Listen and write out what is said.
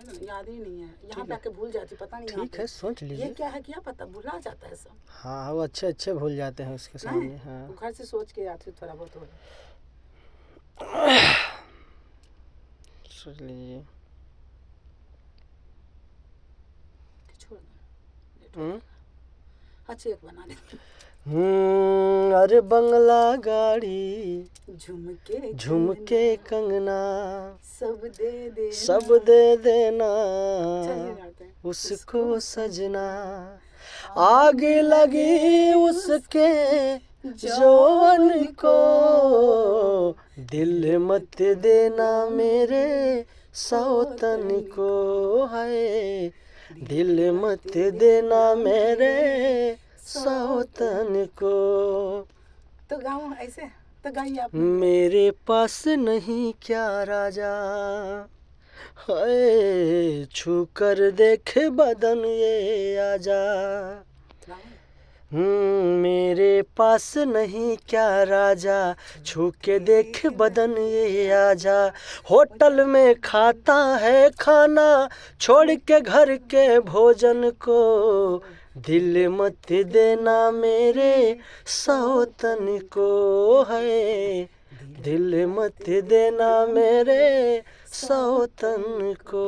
ना, याद ही नहीं है, यहाँ पे आके भूल जाती, पता नहीं। ठीक है, सोच लीजिए। ये क्या है, क्या पता, भुला जाता है सब। हाँ, वो अच्छे अच्छे भूल जाते हैं उसके सामने। हाँ, घर से सोच के आती थोड़ा बहुत हो। सोच लीजिए। छोड़ दो, अच्छी एक बना देते। अरे बंगला गाड़ी, झुमके झुमके कंगना, सब दे देना उसको सजना। आग लगी उसके जौन को, दिल मत देना मेरे सौतन को। है दिल मत देना मेरे सौतन को। तो गाओ ऐसे, तो गाइए आप। मेरे पास नहीं क्या राजा, हाय छू कर देख बदन ये आजा। मेरे पास नहीं क्या राजा, छू के देख बदन ये आजा। होटल में खाता है खाना, छोड़ के घर के भोजन को। दिल मत देना मेरे सौतन को। है दिल मत देना मेरे सौतन को।